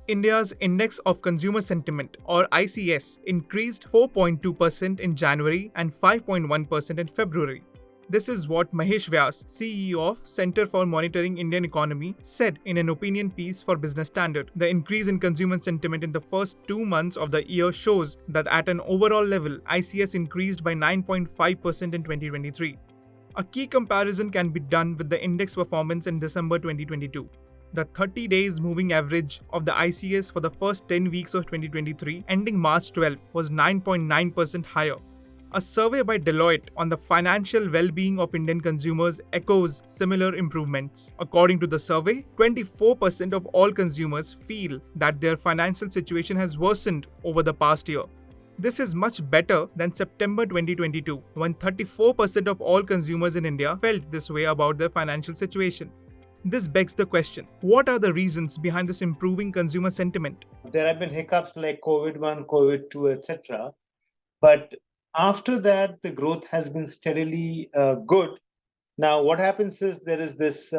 India's Index of Consumer Sentiment or ICS increased 4.2% in January and 5.1% in February. This is what Mahesh Vyas, CEO of Center for Monitoring Indian Economy, said in an opinion piece for Business Standard. The increase in consumer sentiment in the first 2 months of the year shows that at an overall level, ICS increased by 9.5% in 2023. A key comparison can be done with the index performance in December 2022. The 30 days moving average of the ICS for the first 10 weeks of 2023 ending March 12 was 9.9% higher. A survey by Deloitte on the financial well-being of Indian consumers echoes similar improvements. According to the survey, 24% of all consumers feel that their financial situation has worsened over the past year. This is much better than September 2022, when 34% of all consumers in India felt this way about their financial situation. This begs the question, what are the reasons behind this improving consumer sentiment? There have been hiccups like COVID-1, COVID-2, etc. But after that, the growth has been steadily good. Now, what happens is there is this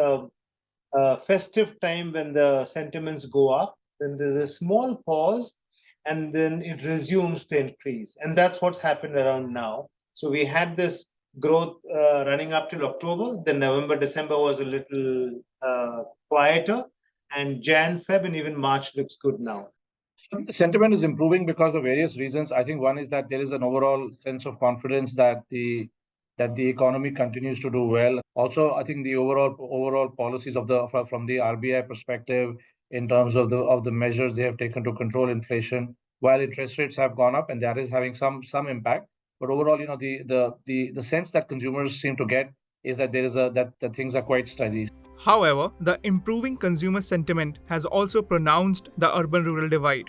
festive time when the sentiments go up, then there's a small pause, and then it resumes the increase. And that's what's happened around now. So we had this growth running up till October, then November, December was a little quieter, and Jan, Feb, and even March looks good now. The sentiment is improving because of various reasons. I think one is that there is an overall sense of confidence that the economy continues to do well. Also, I think the overall policies from the RBI perspective in terms of the measures they have taken to control inflation, while interest rates have gone up, and that is having some impact. But overall, the sense that consumers seem to get is that that things are quite steady. However, the improving consumer sentiment has also pronounced the urban-rural divide.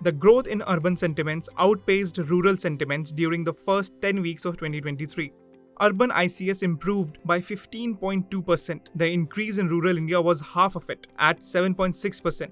The growth in urban sentiments outpaced rural sentiments during the first 10 weeks of 2023. Urban ICS improved by 15.2%. The increase in rural India was half of it, at 7.6%.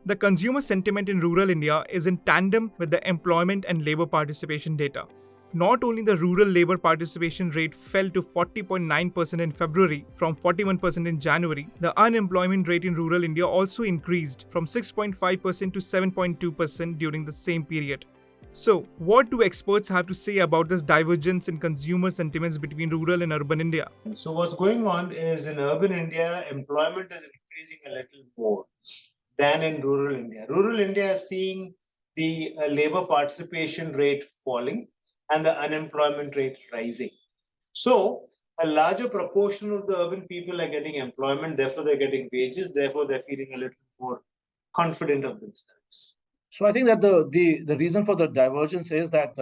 The consumer sentiment in rural India is in tandem with the employment and labour participation data. Not only the rural labour participation rate fell to 40.9% in February from 41% in January, the unemployment rate in rural India also increased from 6.5% to 7.2% during the same period. So, what do experts have to say about this divergence in consumer sentiments between rural and urban India? So what's going on is in urban India, employment is increasing a little more than in rural India. Rural India is seeing the labour participation rate falling and the unemployment rate rising. So a larger proportion of the urban people are getting employment, therefore they're getting wages, therefore they're feeling a little more confident of themselves. So I think that the reason for the divergence is that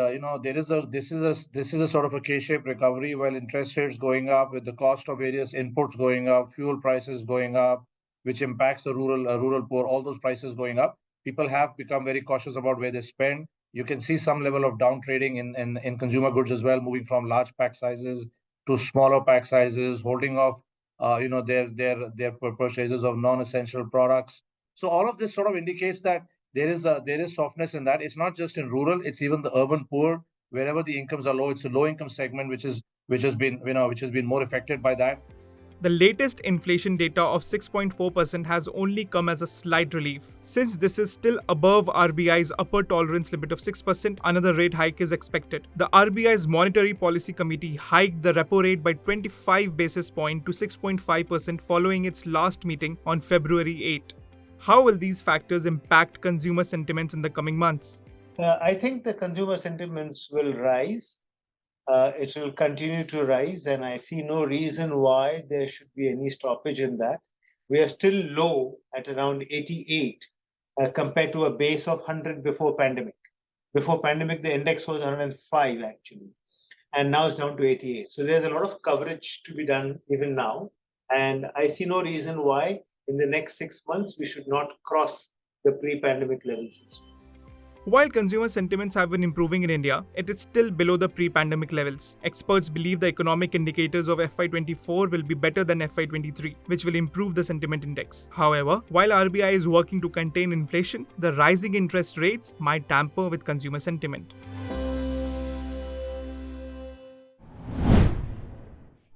this is a sort of a K-shaped recovery, while interest rates going up, with the cost of various inputs going up, fuel prices going up, which impacts the rural poor, all those prices going up. People have become very cautious about where they spend. You can see some level of down trading in consumer goods as well, moving from large pack sizes to smaller pack sizes, holding off their purchases of non-essential products. So all of this sort of indicates that there is softness in that. It's not just in rural; it's even the urban poor. Wherever the incomes are low, it's a low income segment which has been more affected by that. The latest inflation data of 6.4% has only come as a slight relief. Since this is still above RBI's upper tolerance limit of 6%, another rate hike is expected. The RBI's Monetary Policy Committee hiked the repo rate by 25 basis points to 6.5% following its last meeting on February 8. How will these factors impact consumer sentiments in the coming months? I think the consumer sentiments will rise. It will continue to rise, and I see no reason why there should be any stoppage in that. We are still low at around 88 compared to a base of 100 before pandemic. Before pandemic, the index was 105 actually, and now it's down to 88. So there's a lot of coverage to be done even now, and I see no reason why in the next 6 months we should not cross the pre-pandemic levels. While consumer sentiments have been improving in India, it is still below the pre-pandemic levels. Experts believe the economic indicators of FY24 will be better than FY23, which will improve the sentiment index. However, while RBI is working to contain inflation, the rising interest rates might tamper with consumer sentiment.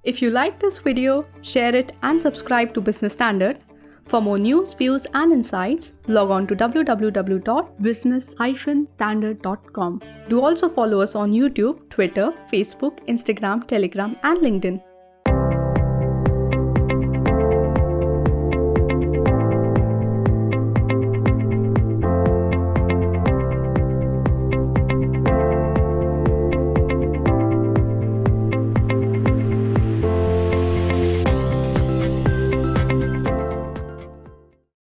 If you like this video, share it and subscribe to Business Standard. For more news, views, and insights, log on to www.business-standard.com. Do also follow us on YouTube, Twitter, Facebook, Instagram, Telegram, and LinkedIn.